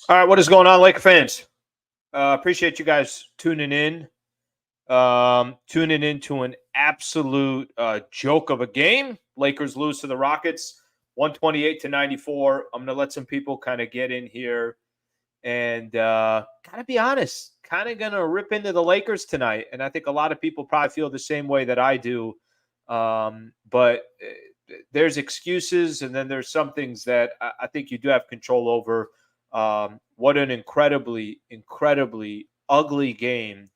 All right, what is going on, Laker fans? Appreciate you guys tuning in. Tuning into an absolute joke of a game. Lakers lose to the Rockets, 128-94. I'm gonna let some people kind of get in here and gotta be honest, kind of gonna rip into the Lakers tonight. And I think a lot of people probably feel the same way that I do. But there's excuses, and then there's some things that I think you do have control over. What an incredibly ugly game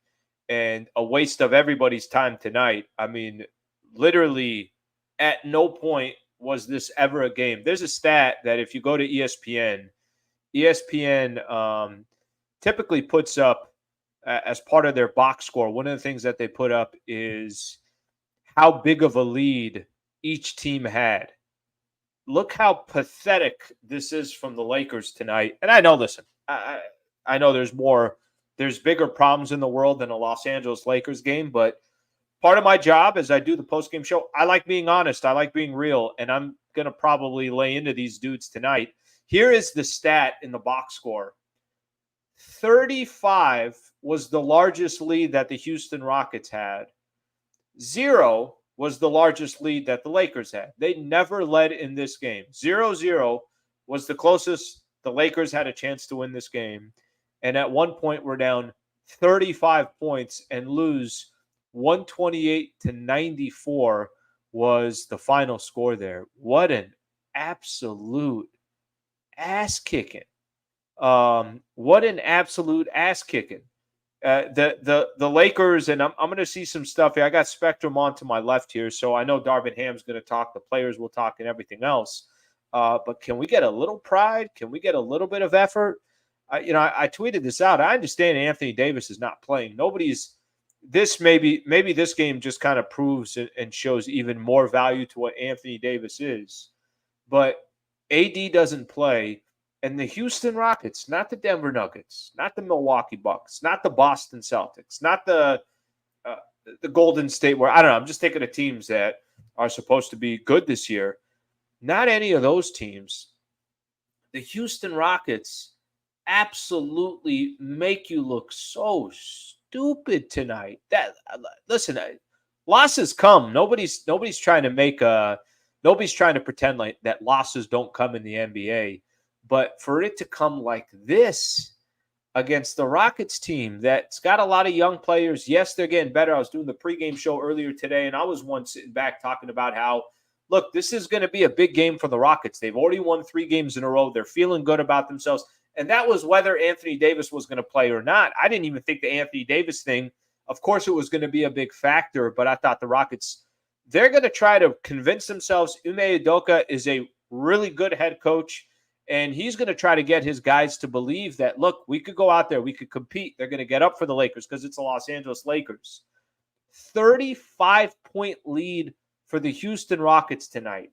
and a waste of everybody's time tonight. I mean, literally, at no point was this ever a game. There's a stat that if you go to ESPN typically puts up as part of their box score. One of the things that they put up is how big of a lead each team had. Look how pathetic this is from the Lakers tonight. And I know, listen, I know there's bigger problems in the world than a Los Angeles Lakers game, but part of my job as I do the post game show, I like being honest, I like being real, and I'm gonna probably lay into these dudes tonight. Here is the stat in the box score: 35 was the largest lead that the Houston Rockets had. 0 was the largest lead that the Lakers had. They never led in this game. 0-0 was the closest the Lakers had a chance to win this game. And at one point, we're down 35 points and lose 128-94 was the final score there. What an absolute ass kicking. What an absolute ass kicking. The Lakers, and I'm going to see some stuff here. I got Spectrum on to my left here, so I know Darvin Ham's going to talk. The players will talk and everything else. But can we get a little pride? Can we get a little bit of effort? I tweeted this out. I understand Anthony Davis is not playing. Maybe this game just kind of proves and shows even more value to what Anthony Davis is. But AD doesn't play. And the Houston Rockets, not the Denver Nuggets, not the Milwaukee Bucks, not the Boston Celtics, not the Golden State, where I don't know. I'm just thinking of teams that are supposed to be good this year. Not any of those teams. The Houston Rockets absolutely make you look so stupid tonight. Listen, losses come. Nobody's trying to pretend like that losses don't come in the NBA. But for it to come like this against the Rockets team that's got a lot of young players, yes, they're getting better. I was doing the pregame show earlier today, and I was one sitting back talking about how, look, this is going to be a big game for the Rockets. They've already won 3 games in a row. They're feeling good about themselves. And that was whether Anthony Davis was going to play or not. I didn't even think the Anthony Davis thing, of course, it was going to be a big factor, but I thought the Rockets, they're going to try to convince themselves Ime Udoka is a really good head coach. And he's going to try to get his guys to believe that, look, we could go out there, we could compete. They're going to get up for the Lakers because it's the Los Angeles Lakers. 35-point lead for the Houston Rockets tonight.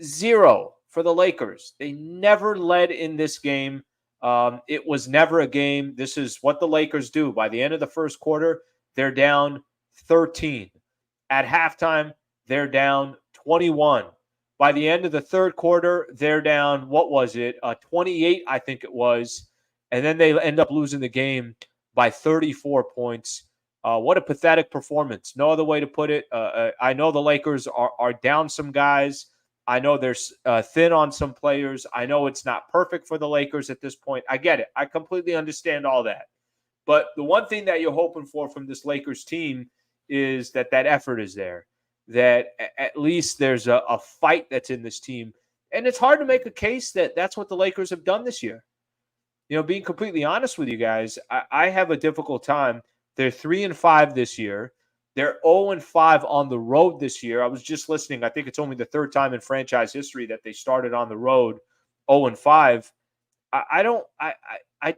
0 for the Lakers. They never led in this game. It was never a game. This is what the Lakers do. By the end of the first quarter, they're down 13. At halftime, they're down 21. By the end of the third quarter, they're down, 28, I think it was. And then they end up losing the game by 34 points. What a pathetic performance. No other way to put it. I know the Lakers are down some guys. I know they're thin on some players. I know it's not perfect for the Lakers at this point. I get it. I completely understand all that. But the one thing that you're hoping for from this Lakers team is that effort is there. That at least there's a fight that's in this team. And it's hard to make a case that that's what the Lakers have done this year. Being completely honest with you guys, I have a difficult time. They're 3-5 this year. They're 0-5 on the road this year. I was just listening. I think it's only the third time in franchise history that they started on the road 0-5. I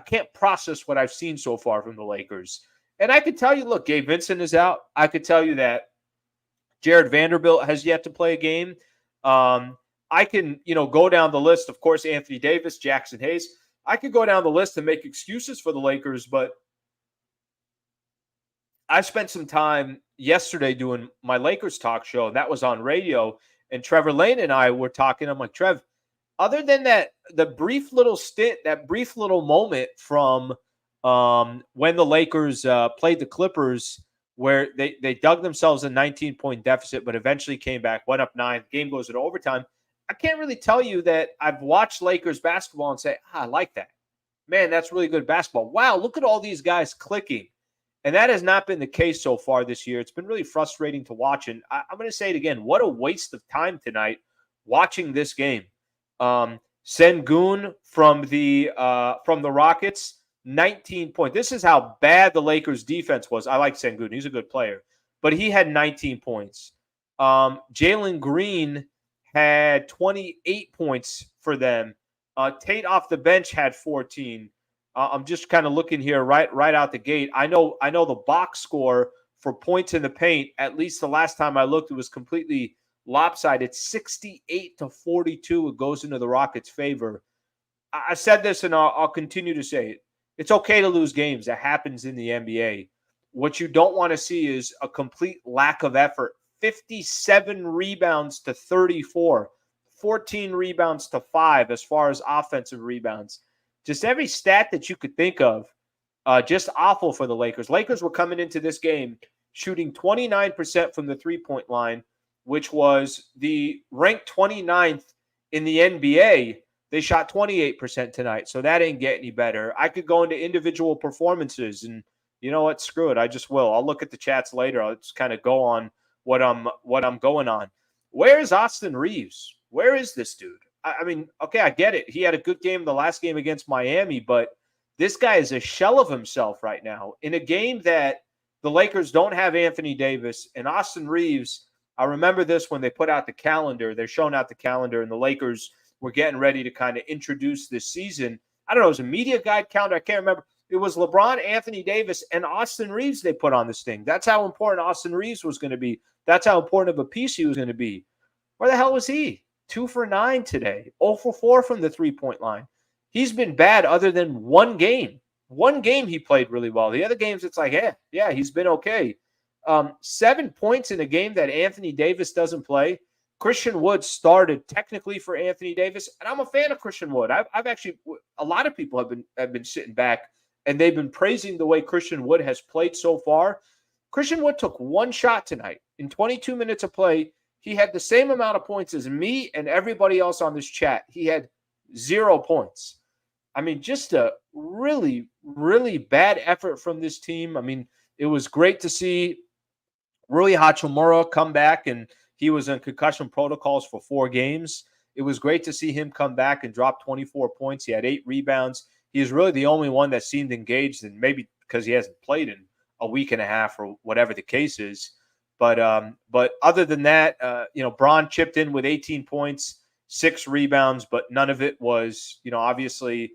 can't process what I've seen so far from the Lakers. And I could tell you, look, Gabe Vincent is out. I could tell you that Jared Vanderbilt has yet to play a game. I can, go down the list. Of course, Anthony Davis, Jackson Hayes. I could go down the list and make excuses for the Lakers, but I spent some time yesterday doing my Lakers talk show, and that was on radio. And Trevor Lane and I were talking. I'm like, Trev, other than that, the brief little stint, that brief little moment from when the Lakers played the Clippers, where they dug themselves a 19-point deficit, but eventually came back, went up 9. Game goes into overtime. I can't really tell you that I've watched Lakers basketball and say, I like that. Man, that's really good basketball. Wow, look at all these guys clicking. And that has not been the case so far this year. It's been really frustrating to watch. And I'm going to say it again. What a waste of time tonight watching this game. Sengun from the Rockets, 19 points. This is how bad the Lakers defense was. I like Sengun. He's a good player. But he had 19 points. Jalen Green had 28 points for them. Tate off the bench had 14. I'm just kind of looking here right out the gate. I know the box score for points in the paint, at least the last time I looked, it was completely lopsided. 68-42. It goes into the Rockets' favor. I said this, and I'll continue to say it. It's okay to lose games. That happens in the NBA. What you don't want to see is a complete lack of effort. 57 rebounds to 34. 14 rebounds to 5 as far as offensive rebounds. Just every stat that you could think of, just awful for the Lakers. Lakers were coming into this game shooting 29% from the three-point line, which was the ranked 29th in the NBA. They shot 28% tonight, so that ain't get any better. I could go into individual performances, and you know what? Screw it. I just will. I'll look at the chats later. I'll just kind of go on what I'm going on. Where is Austin Reeves? Where is this dude? I mean, okay, I get it. He had a good game the last game against Miami, but this guy is a shell of himself right now. In a game that the Lakers don't have Anthony Davis and Austin Reeves, I remember this when they put out the calendar. They're showing out the calendar, and the Lakers were getting ready to kind of introduce this season. I don't know. It was a media guide calendar. I can't remember. It was LeBron, Anthony Davis, and Austin Reeves they put on this thing. That's how important Austin Reeves was going to be. That's how important of a piece he was going to be. Where the hell was he? 2 for 9 today. 0 for 4 from the three-point line. He's been bad other than one game. One game he played really well. The other games, it's like, yeah, he's been okay. 7 points in a game that Anthony Davis doesn't play. Christian Wood started technically for Anthony Davis, and I'm a fan of Christian Wood. I've actually, a lot of people have been sitting back, and they've been praising the way Christian Wood has played so far. Christian Wood took one shot tonight. In 22 minutes of play, he had the same amount of points as me and everybody else on this chat. He had 0 points. I mean, just a really, really bad effort from this team. I mean, it was great to see Rui Hachimura come back, and he was in concussion protocols for 4 games. It was great to see him come back and drop 24 points. He had 8 rebounds. He is really the only one that seemed engaged, and maybe because he hasn't played in a week and a half or whatever the case is. But other than that, Braun chipped in with 18 points, 6 rebounds, but none of it was, obviously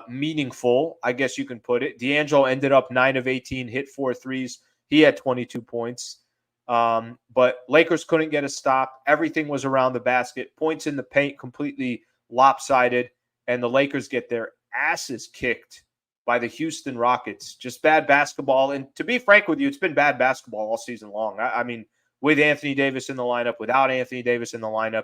meaningful, I guess you can put it. D'Angelo ended up 9 of 18, hit 4 threes. He had 22 points. But Lakers couldn't get a stop. Everything was around the basket. Points in the paint completely lopsided, and the Lakers get their asses kicked by the Houston Rockets. Just bad basketball. And to be frank with you, it's been bad basketball all season long. I mean, with Anthony Davis in the lineup, without Anthony Davis in the lineup.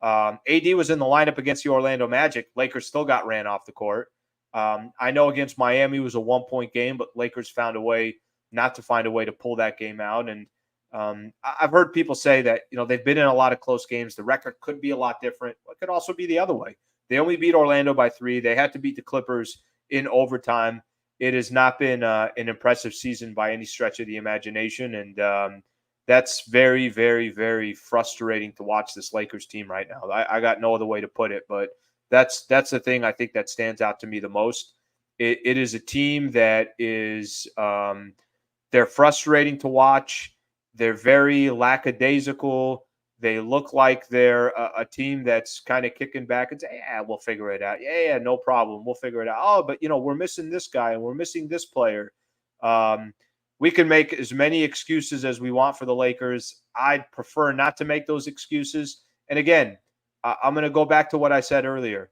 AD was in the lineup against the Orlando Magic. Lakers still got ran off the court. I know against Miami it was a 1-point game, but Lakers found a way not to find a way to pull that game out. And I've heard people say that, they've been in a lot of close games. The record could be a lot different. It could also be the other way. They only beat Orlando by 3. They had to beat the Clippers in overtime. It has not been an impressive season by any stretch of the imagination. And that's very, very, very frustrating to watch this Lakers team right now. I got no other way to put it, but that's the thing I think that stands out to me the most. It is a team that is they're frustrating to watch. They're very lackadaisical. They look like they're a team that's kind of kicking back and say, yeah, we'll figure it out. Yeah, no problem. We'll figure it out. Oh, but, we're missing this guy and we're missing this player. We can make as many excuses as we want for the Lakers. I'd prefer not to make those excuses. And again, I'm going to go back to what I said earlier.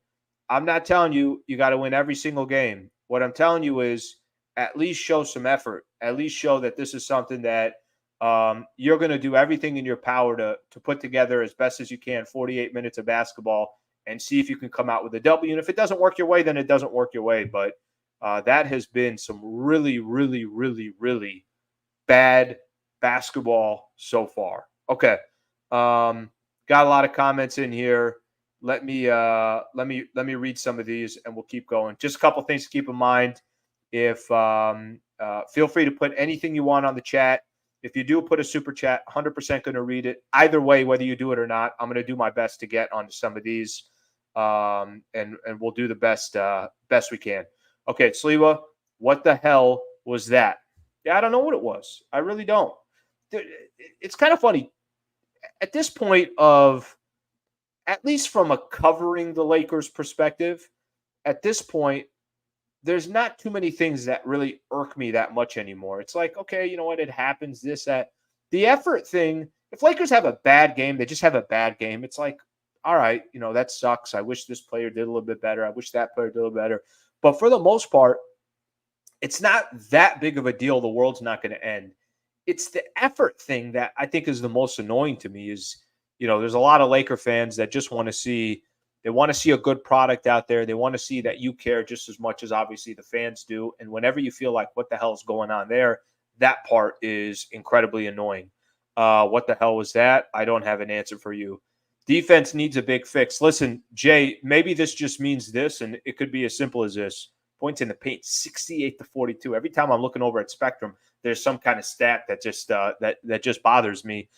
I'm not telling you got to win every single game. What I'm telling you is at least show some effort. At least show that this is something that you're going to do everything in your power to put together as best as you can 48 minutes of basketball and see if you can come out with a W. And if it doesn't work your way, then it doesn't work your way. But that has been some really, really, really, really bad basketball so far. Okay. Got a lot of comments in here. Let me read some of these and we'll keep going. Just a couple things to keep in mind. If feel free to put anything you want on the chat. If you do put a super chat, 100% going to read it. Either way, whether you do it or not, I'm going to do my best to get onto some of these, and we'll do the best we can. Okay, Sliwa, what the hell was that? Yeah, I don't know what it was. I really don't. It's kind of funny. At this point of, at least from a covering the Lakers perspective, at this point, there's not too many things that really irk me that much anymore. It's like, okay, you know what? It happens, this, that. The effort thing, if Lakers have a bad game, they just have a bad game. It's like, all right, you know, that sucks. I wish this player did a little bit better. I wish that player did a little better. But for the most part, it's not that big of a deal. The world's not going to end. It's the effort thing that I think is the most annoying to me is, you know, there's a lot of Laker fans that just want to see, they want to see a good product out there. They want to see that you care just as much as obviously the fans do. And whenever you feel like what the hell is going on there, that part is incredibly annoying. What the hell was that? I don't have an answer for you. Defense needs a big fix. Listen, Jay, maybe this just means this, and it could be as simple as this. Points in the paint, 68-42. Every time I'm looking over at Spectrum, there's some kind of stat that just that just bothers me.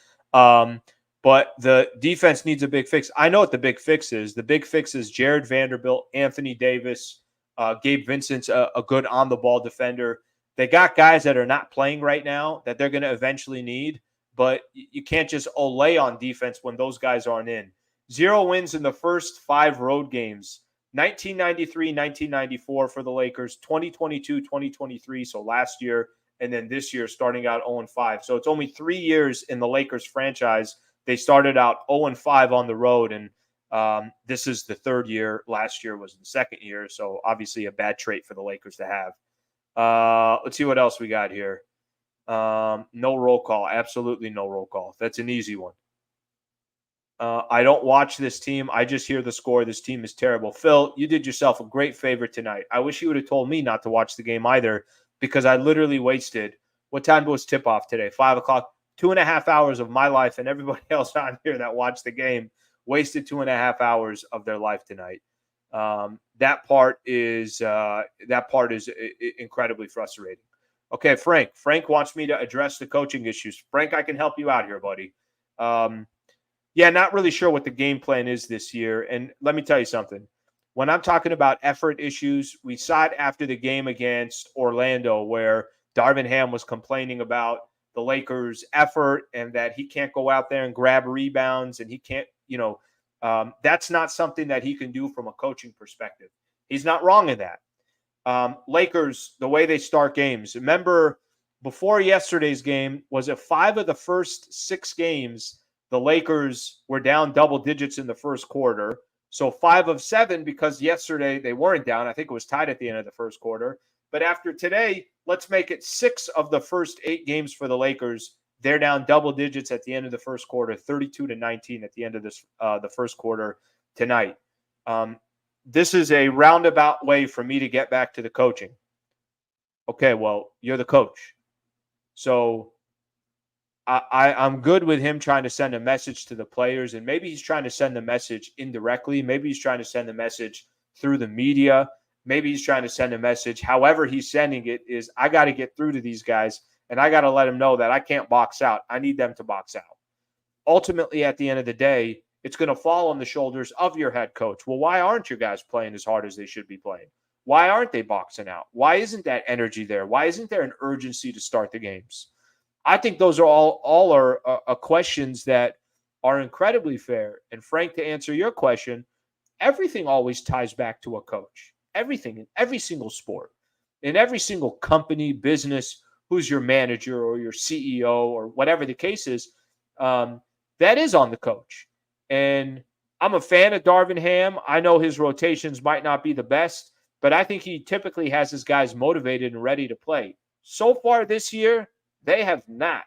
But the defense needs a big fix. I know what the big fix is. The big fix is Jared Vanderbilt, Anthony Davis, Gabe Vincent's a good on-the-ball defender. They got guys that are not playing right now that they're going to eventually need, but you can't just olay on defense when those guys aren't in. 0 wins in the first 5 road games. 1993, 1994 for the Lakers, 2022, 2023, so last year, and then this year starting out 0-5. So it's only 3 years in the Lakers franchise. They started out 0-5 on the road, and this is the 3rd year. Last year was the 2nd year, so obviously a bad trait for the Lakers to have. Let's see what else we got here. No roll call. Absolutely no roll call. That's an easy one. I don't watch this team. I just hear the score. This team is terrible. Phil, you did yourself a great favor tonight. I wish you would have told me not to watch the game either, because I literally wasted, what time was tip-off today? 5 o'clock. 2.5 hours of my life and everybody else on here that watched the game wasted 2.5 hours of their life tonight. That part is incredibly frustrating. Okay, Frank. Frank wants me to address the coaching issues. Frank, I can help you out here, buddy. Yeah, not really sure what the game plan is this year. And let me tell you something. When I'm talking about effort issues, we saw it after the game against Orlando where Darvin Ham was complaining about the Lakers' effort and that he can't go out there and grab rebounds and he can't, that's not something that he can do from a coaching perspective. He's not wrong in that. Lakers, the way they start games. Remember, before yesterday's game, was it 5 of the first 6 games, the Lakers were down double digits in the first quarter. So 5 of 7, because yesterday they weren't down. I think it was tied at the end of the first quarter. But after today, let's make it 6 of the first 8 games for the Lakers. They're down double digits at the end of the first quarter, 32-19 at the end of this the first quarter tonight. This is a roundabout way for me to get back to the coaching. Okay, well, you're the coach. So I'm good with him trying to send a message to the players, and maybe he's trying to send the message indirectly. Maybe he's trying to send the message through the media. Maybe he's trying to send a message. However he's sending it is, I got to get through to these guys, and I got to let them know that I can't box out. I need them to box out. Ultimately, at the end of the day, it's going to fall on the shoulders of your head coach. Well, why aren't your guys playing as hard as they should be playing? Why aren't they boxing out? Why isn't that energy there? Why isn't there an urgency to start the games? I think those are all are questions that are incredibly fair. And Frank, to answer your question, everything always ties back to a coach. Everything in every single sport, in every single company, business, who's your manager or your CEO or whatever the case is, that is on the coach. And I'm a fan of Darvin Ham. I know his rotations might not be the best, but I think he typically has his guys motivated and ready to play. So far this year, they have not.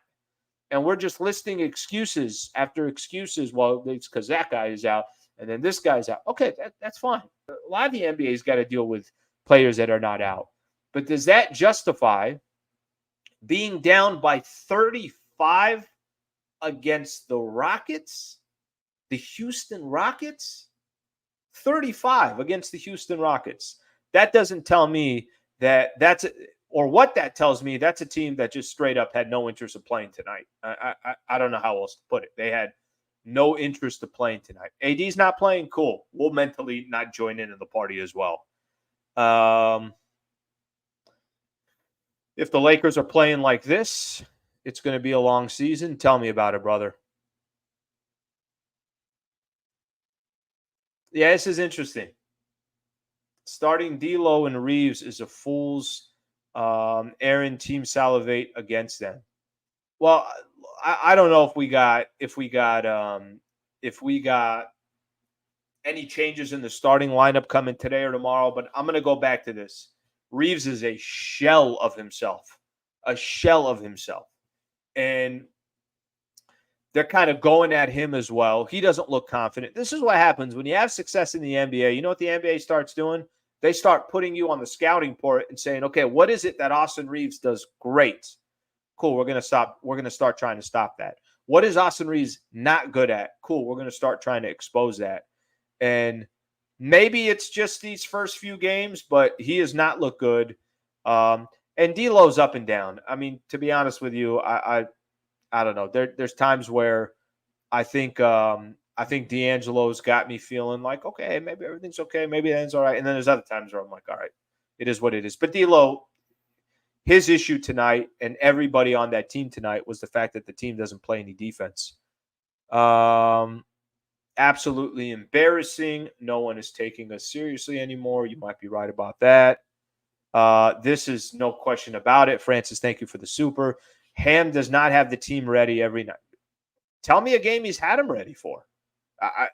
And we're just listing excuses after excuses. Well, it's because that guy is out. and then this guy's out. Okay, that's fine. A lot of the NBA's got to deal with players that are not out. But does that justify being down by 35 against the Rockets? The Houston Rockets? 35 against the Houston Rockets. That doesn't tell me that or what that tells me, that's a team that just straight up had no interest of playing tonight. I don't know how else to put it. They had no interest of playing tonight. AD's not playing, cool. We'll mentally not join in the party as well. If the Lakers are playing like this, it's going to be a long season. Tell me about it, brother. Yeah, this is interesting. Starting D'Lo and Reeves is a fool's errand. Team salivate against them. Well, I don't know if we got any changes in the starting lineup coming today or tomorrow, but I'm going to go back to this. Reeves is a shell of himself, and they're kind of going at him as well. He doesn't look confident. This is what happens when you have success in the NBA. You know what the NBA starts doing? They start putting you on the scouting report and saying, okay, what is it that Austin Reeves does great? Cool, we're going to start trying to stop that. What is Austin Reeves not good at? Cool, we're going to start trying to expose that. And maybe it's just these first few games, but he has not looked good. And D'Lo's up and down. I mean, to be honest with you, I don't know. There's times where I think D'Angelo's got me feeling like, okay, maybe everything's okay, maybe that's all right. And then there's other times where I'm like, all right, it is what it is. But D'Lo, his issue tonight and everybody on that team tonight was the fact that the team doesn't play any defense. Absolutely embarrassing. No one is taking us seriously anymore. You might be right about that. This is no question about it. Francis, thank you for the super. Ham does not have the team ready every night. Tell me a game he's had them ready for. I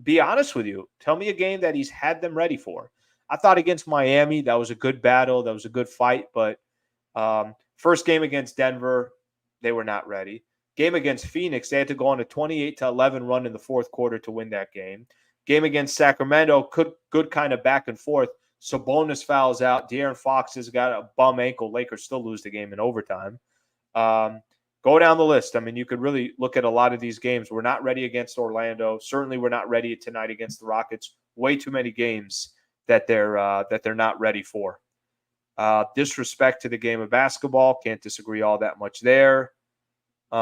be honest with you. Tell me a game that he's had them ready for. I thought against Miami, that was a good battle. That was a good fight. But first game against Denver, they were not ready. Game against Phoenix, they had to go on a 28-11 run in the fourth quarter to win that game. Game against Sacramento, good kind of back and forth. Sabonis fouls out. De'Aaron Fox has got a bum ankle. Lakers still lose the game in overtime. Go down the list. I mean, you could really look at a lot of these games. We're not ready against Orlando. Certainly, we're not ready tonight against the Rockets. Way too many games that they're not ready for. Disrespect to the game of basketball. Can't disagree all that much there. See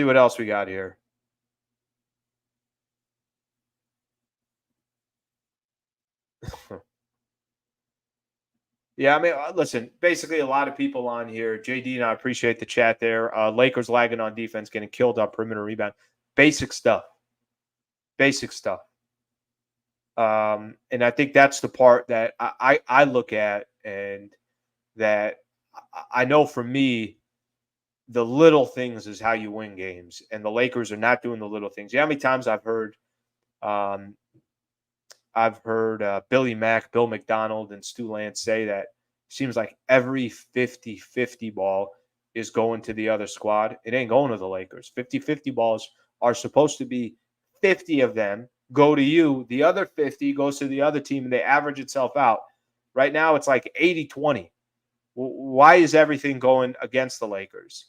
what else we got here. Yeah, I mean, listen, basically a lot of people on here. JD and I appreciate the chat there. Lakers lagging on defense, getting killed on perimeter rebound. Basic stuff. And I think that's the part that I look at, and that I know for me, the little things is how you win games. And the Lakers are not doing the little things. Yeah, how many times I've heard Billy Mack, Bill McDonald, and Stu Lance say that seems like every 50-50 ball is going to the other squad. It ain't going to the Lakers. 50-50 balls are supposed to be 50 of them go to you. The other 50 goes to the other team, and they average itself out. Right now, it's like 80-20. Why is everything going against the Lakers?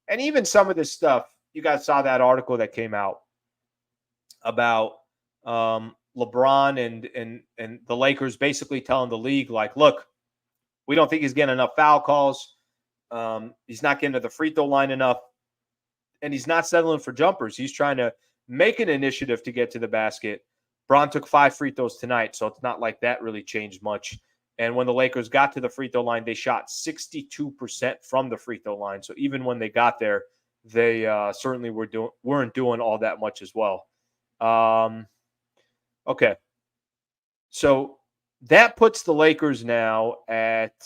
And even some of this stuff, you guys saw that article that came out about LeBron and the Lakers basically telling the league, like, look, we don't think he's getting enough foul calls. He's not getting to the free throw line enough. And he's not settling for jumpers. He's trying to make an initiative to get to the basket. Bron took 5 free throws tonight, so it's not like that really changed much. And when the Lakers got to the free throw line, they shot 62% from the free throw line. So even when they got there, they certainly weren't doing all that much as well. Okay. So that puts the Lakers now at,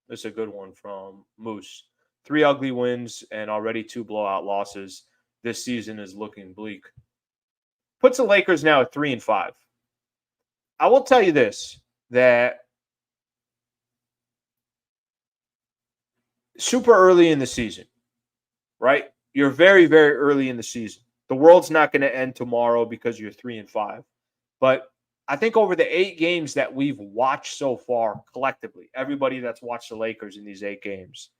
this is a good one from Moose. 3 ugly wins and already 2 blowout losses. This season is looking bleak. Puts the Lakers now at 3-5. I will tell you this, that super early in the season, right? You're very, very early in the season. The world's not going to end tomorrow because you're 3-5. But I think over the 8 games that we've watched so far collectively, everybody that's watched the Lakers in these 8 games,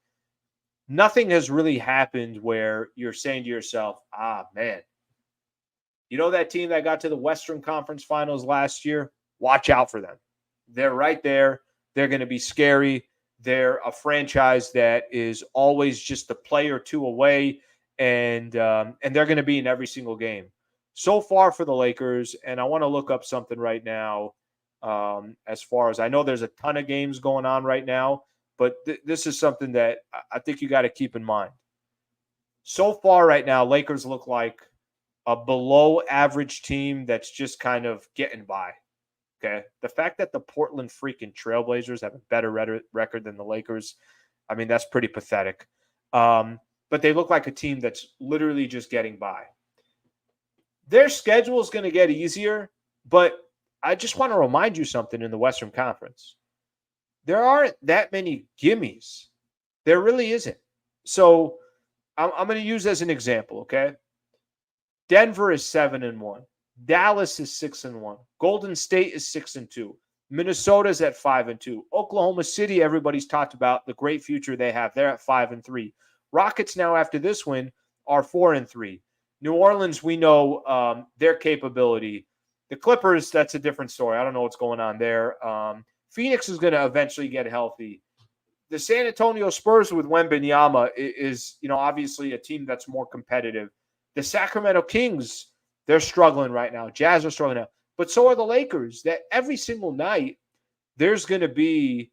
nothing has really happened where you're saying to yourself, man, you know that team that got to the Western Conference Finals last year? Watch out for them. They're right there. They're going to be scary. They're a franchise that is always just a play or two away, and they're going to be in every single game. So far for the Lakers, and I want to look up something right now. As far as I know, there's a ton of games going on right now, but this is something that I think you got to keep in mind. So far right now, Lakers look like a below average team that's just kind of getting by. Okay. The fact that the Portland freaking Trailblazers have a better record than the Lakers, I mean, that's pretty pathetic. But they look like a team that's literally just getting by. Their schedule is going to get easier, but I just want to remind you something in the Western Conference. There aren't that many gimmies. There really isn't. So I'm going to use as an example, okay? Denver is 7-1. Dallas is 6-1. Golden State is 6-2. Minnesota's at 5-2. Oklahoma City, everybody's talked about the great future they have. They're at 5-3. Rockets now after this win are 4-3. New Orleans, we know their capability. The Clippers, that's a different story. I don't know what's going on there. Phoenix is going to eventually get healthy. The San Antonio Spurs with Wembanyama is, obviously a team that's more competitive. The Sacramento Kings, they're struggling right now. Jazz are struggling now. But so are the Lakers. That every single night, there's going to be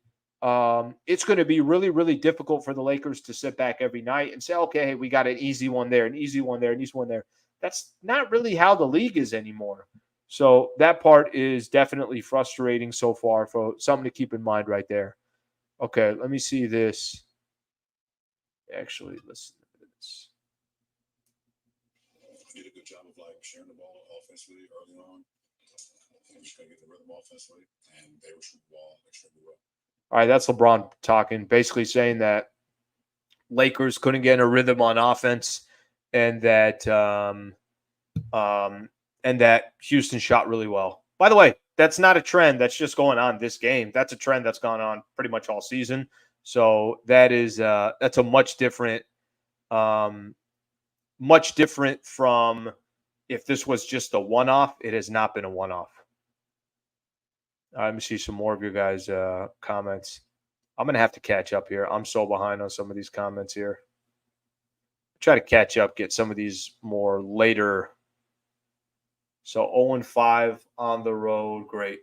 it's going to be really, really difficult for the Lakers to sit back every night and say, okay, hey, we got an easy one there, an easy one there, an easy one there. That's not really how the league is anymore. So that part is definitely frustrating so far. For something to keep in mind right there. Okay, let me see this. Actually, listen to this. Did a good job of sharing the ball offensively early on. And just gotta get the rhythm offensively, and they were shooting the ball extremely well. All right, that's LeBron talking, basically saying that Lakers couldn't get a rhythm on offense, and that Houston shot really well. By the way, that's not a trend that's just going on this game. That's a trend that's gone on pretty much all season. So that's a much different from if this was just a one-off. It has not been a one-off. Let me see some more of your guys' comments. I'm going to have to catch up here. I'm so behind on some of these comments here. Try to catch up, get some of these more later. So 0-5 on the road. Great.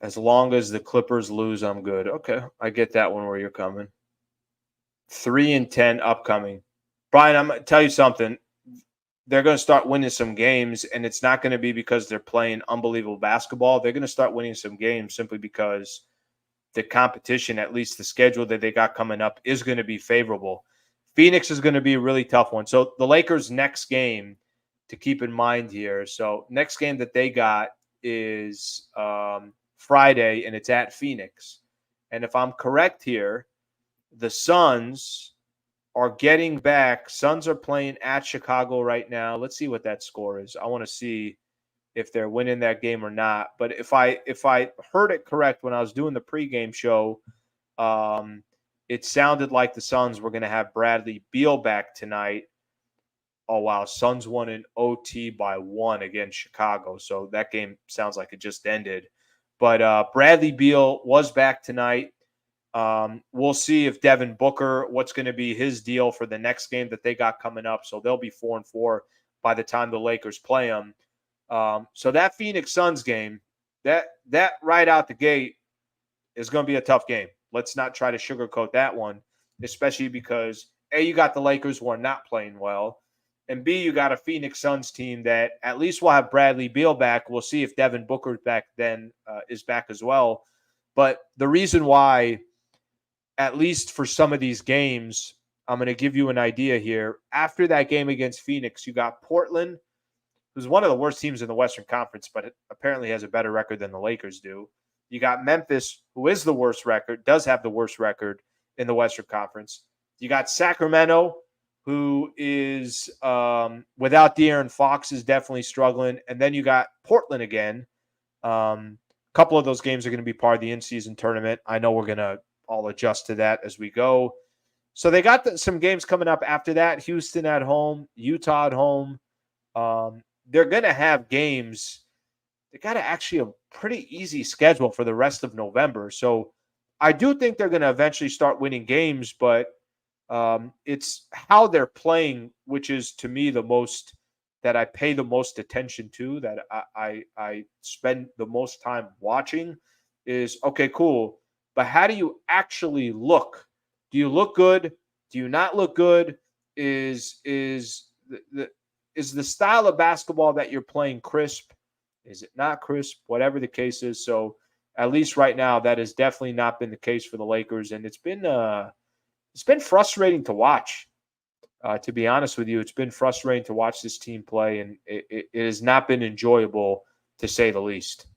As long as the Clippers lose, I'm good. Okay, I get that one where you're coming. 3-10 upcoming. Brian, I'm going to tell you something. They're going to start winning some games, and it's not going to be because they're playing unbelievable basketball. They're going to start winning some games simply because the competition, at least the schedule that they got coming up, is going to be favorable. Phoenix is going to be a really tough one. So the Lakers' next game to keep in mind here. So next game that they got is Friday, and it's at Phoenix. And if I'm correct here, the Suns are getting back. Suns are playing at Chicago right now. Let's see what that score is. I want to see if they're winning that game or not. But if I heard it correct when I was doing the pregame show, it sounded like the Suns were going to have Bradley Beal back tonight. Oh, wow. Suns won in OT by 1 against Chicago. So that game sounds like it just ended. But Bradley Beal was back tonight. We'll see if Devin Booker, what's going to be his deal for the next game that they got coming up. So they'll be 4-4 by the time the Lakers play them. So that Phoenix Suns game, that right out the gate is going to be a tough game. Let's not try to sugarcoat that one, especially because A, you got the Lakers who are not playing well, and B, you got a Phoenix Suns team that at least will have Bradley Beal back. We'll see if Devin Booker is back as well. But the reason why, at least for some of these games, I'm going to give you an idea here. After that game against Phoenix, you got Portland, who's one of the worst teams in the Western Conference, but it apparently has a better record than the Lakers do. You got Memphis, who is the worst record, does have the worst record, in the Western Conference. You got Sacramento, who is without De'Aaron Fox is definitely struggling. And then you got Portland again. A couple of those games are going to be part of the in-season tournament. I know we're going to all adjust to that as we go. So they got some games coming up after that. Houston at home, Utah at home. They're going to have games. They got actually a pretty easy schedule for the rest of November. So I do think they're going to eventually start winning games, but it's how they're playing, which is to me the most that I pay the most attention to, that I spend the most time watching is, okay, cool. But how do you actually look? Do you look good? Do you not look good? Is the style of basketball that you're playing crisp? Is it not crisp? Whatever the case is. So at least right now, that has definitely not been the case for the Lakers, and it's been frustrating to watch. To be honest with you, it's been frustrating to watch this team play, and it has not been enjoyable, to say the least.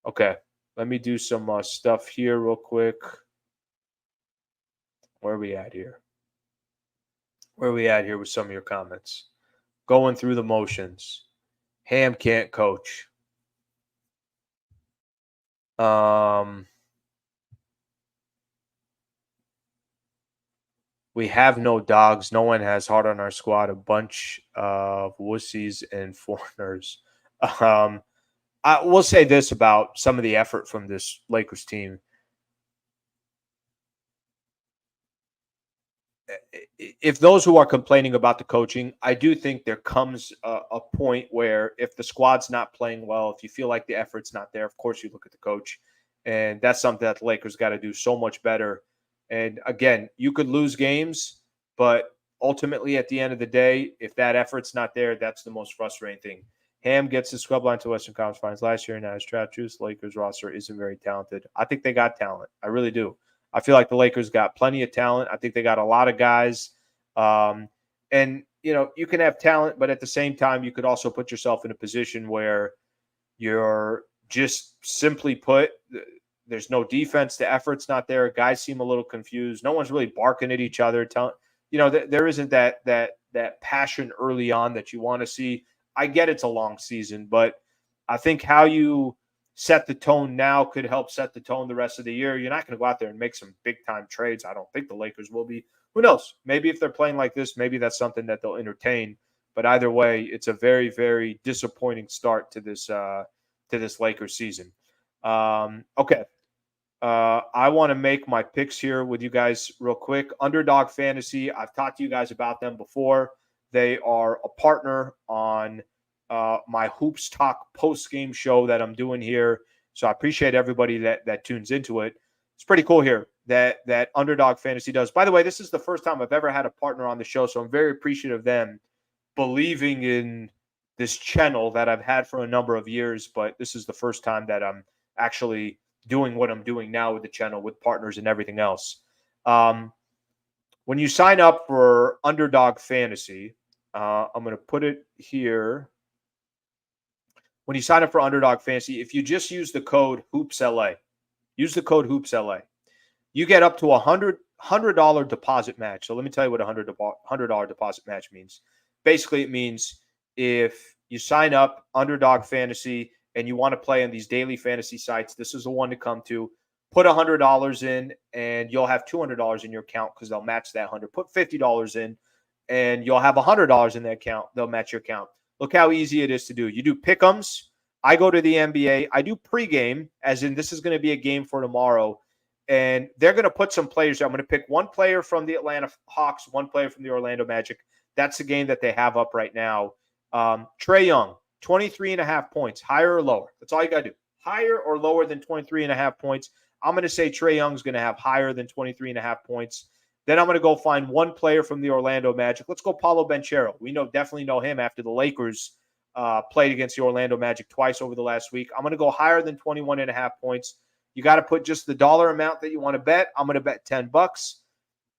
Okay, let me do some stuff here real quick. Where are we at here? Where are we at here with some of your comments? Going through the motions. Ham can't coach. We have no dogs. No one has heart on our squad. A bunch of wussies and foreigners. I will say this about some of the effort from this Lakers team. If those who are complaining about the coaching, I do think there comes a point where if the squad's not playing well, if you feel like the effort's not there, of course you look at the coach. And that's something that the Lakers got to do so much better. And again, you could lose games, but ultimately at the end of the day, if that effort's not there, that's the most frustrating thing. Ham gets the scrub line to Western Conference Finals last year, and now his trap juice. Lakers roster isn't very talented. I think they got talent. I really do. I feel like the Lakers got plenty of talent. I think they got a lot of guys. And, you can have talent, but at the same time, you could also put yourself in a position where you're just simply put, there's no defense. The effort's not there. Guys seem a little confused. No one's really barking at each other. There isn't that passion early on that you want to see. I get it's a long season, but I think how you set the tone now could help set the tone the rest of the year. You're not going to go out there and make some big time trades. I don't think the Lakers will be. Who knows? Maybe if they're playing like this, maybe that's something that they'll entertain. But either way, it's a very, very disappointing start to this Lakers season. Okay. I want to make my picks here with you guys real quick. Underdog Fantasy, I've talked to you guys about them before. They are a partner on my Hoops Talk post-game show that I'm doing here. So I appreciate everybody that tunes into it. It's pretty cool here that Underdog Fantasy does. By the way, this is the first time I've ever had a partner on the show, so I'm very appreciative of them believing in this channel that I've had for a number of years, but this is the first time that I'm actually doing what I'm doing now with the channel, with partners and everything else. When you sign up for Underdog Fantasy, I'm going to put it here. When you sign up for Underdog Fantasy, if you just use the code HoopsLA, you get up to a $100 deposit match. So let me tell you what a $100 deposit match means. Basically, it means if you sign up Underdog Fantasy and you want to play on these daily fantasy sites, this is the one to come to. Put $100 in, and you'll have $200 in your account because they'll match that 100. Put $50 in, and you'll have $100 in that account. They'll match your account. Look how easy it is to do. You do pick'ems. I go to the NBA. I do pregame, as in this is going to be a game for tomorrow, and they're going to put some players. I'm going to pick one player from the Atlanta Hawks, one player from the Orlando Magic. That's the game that they have up right now. Trae Young, 23.5 points, higher or lower. That's all you got to do. Higher or lower than 23.5 points. I'm going to say Trae Young's going to have higher than 23.5 points. Then I'm going to go find one player from the Orlando Magic. Let's go Paolo Banchero. We definitely know him after the Lakers played against the Orlando Magic twice over the last week. I'm going to go higher than 21.5 points. You got to put just the dollar amount that you want to bet. I'm going to bet $10.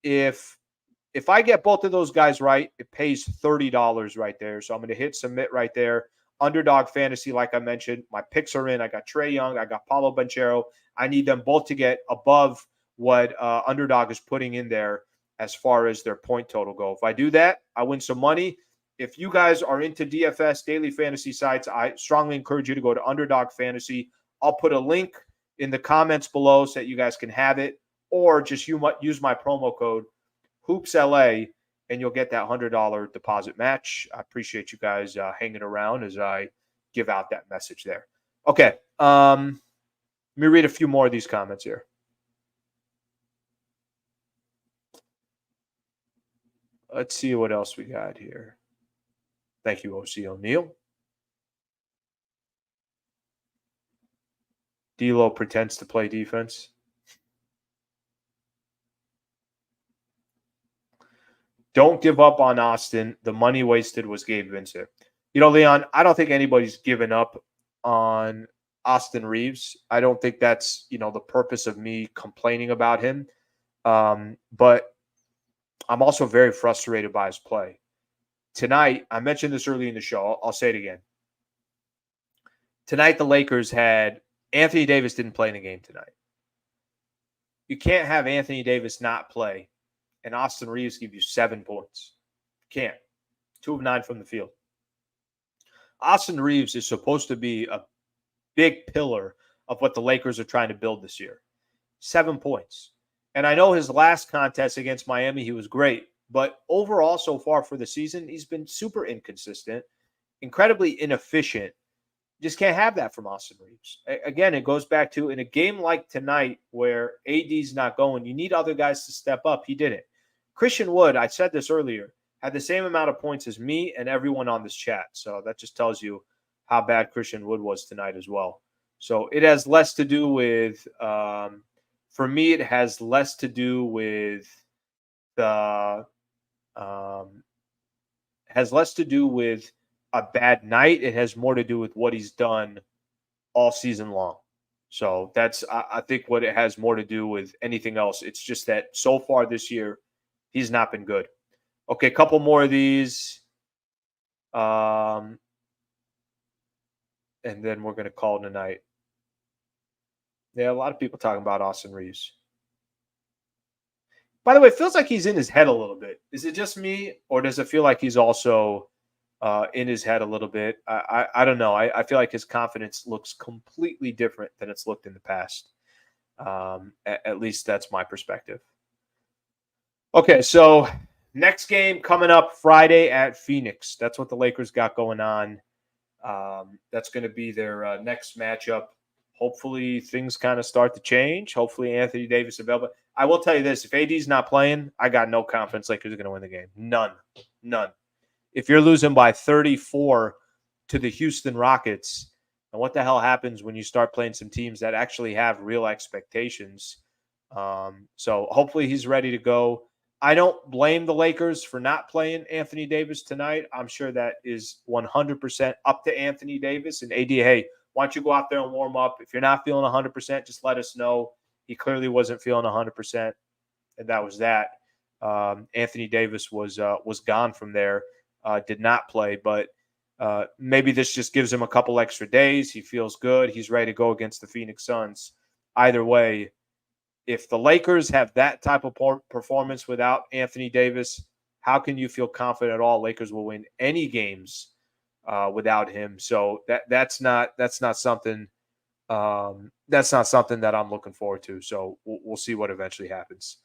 If I get both of those guys right, it pays $30 right there. So I'm going to hit submit right there. Underdog Fantasy, like I mentioned, my picks are in. I got Trae Young. I got Paolo Banchero. I need them both to get above what Underdog is putting in there as far as their point total go. If I do that, I win some money. If you guys are into DFS daily fantasy sites, I strongly encourage you to go to Underdog Fantasy. I'll put a link in the comments below so that you guys can have it, or just use my promo code HoopsLA and you'll get that $100 deposit match. I appreciate you guys hanging around as I give out that message there. Okay, let me read a few more of these comments here. Let's see what else we got here. Thank you, O.C. O'Neill. D'Lo pretends to play defense. Don't give up on Austin. The money wasted was Gabe Vincent. Leon, I don't think anybody's given up on Austin Reeves. I don't think that's, the purpose of me complaining about him. But I'm also very frustrated by his play. Tonight, I mentioned this early in the show. I'll say it again. Tonight, the Lakers had Anthony Davis didn't play in the game tonight. You can't have Anthony Davis not play and Austin Reeves give you 7 points. You can't. 2 of 9 from the field. Austin Reeves is supposed to be a big pillar of what the Lakers are trying to build this year. 7 points. And I know his last contest against Miami, he was great. But overall, so far for the season, he's been super inconsistent, incredibly inefficient. Just can't have that from Austin Reeves. Again, it goes back to in a game like tonight where AD's not going, you need other guys to step up. He didn't. Christian Wood, I said this earlier, had the same amount of points as me and everyone on this chat. So that just tells you how bad Christian Wood was tonight as well. So it has less to do with, for me, it has less to do with has less to do with a bad night. It has more to do with what he's done all season long. So that's, I think, what it has more to do with anything else. It's just that so far this year, he's not been good. Okay, a couple more of these. And then we're going to call it a night. Yeah, a lot of people talking about Austin Reeves. By the way, it feels like he's in his head a little bit. Is it just me, or does it feel like he's also in his head a little bit? I don't know. I feel like his confidence looks completely different than it's looked in the past. At least that's my perspective. Okay, so next game coming up Friday at Phoenix. That's what the Lakers got going on. That's going to be their next matchup. Hopefully things kind of start to change. Hopefully Anthony Davis available. I will tell you this. If AD's not playing, I got no confidence Lakers are going to win the game. None. If you're losing by 34 to the Houston Rockets, and what the hell happens when you start playing some teams that actually have real expectations? So hopefully he's ready to go. I don't blame the Lakers for not playing Anthony Davis tonight. I'm sure that is 100% up to Anthony Davis. And AD, hey, why don't you go out there and warm up? If you're not feeling 100%, just let us know. He clearly wasn't feeling 100%, and that was that. Anthony Davis was gone from there, did not play. But maybe this just gives him a couple extra days. He feels good. He's ready to go against the Phoenix Suns. Either way, if the Lakers have that type of performance without Anthony Davis, how can you feel confident at all Lakers will win any games without him? So that's not something that I'm looking forward to. So we'll see what eventually happens.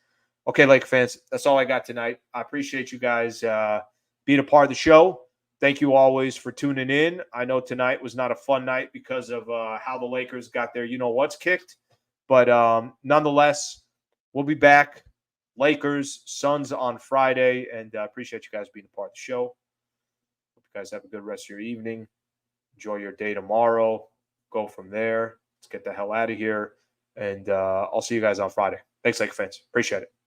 Okay, Laker fans, that's all I got tonight. I appreciate you guys being a part of the show. Thank you always for tuning in. I know tonight was not a fun night because of how the Lakers got their what's kicked. But nonetheless, we'll be back. Lakers, Suns on Friday. And I appreciate you guys being a part of the show. Hope you guys have a good rest of your evening. Enjoy your day tomorrow. Go from there. Let's get the hell out of here. And I'll see you guys on Friday. Thanks, Laker fans. Appreciate it.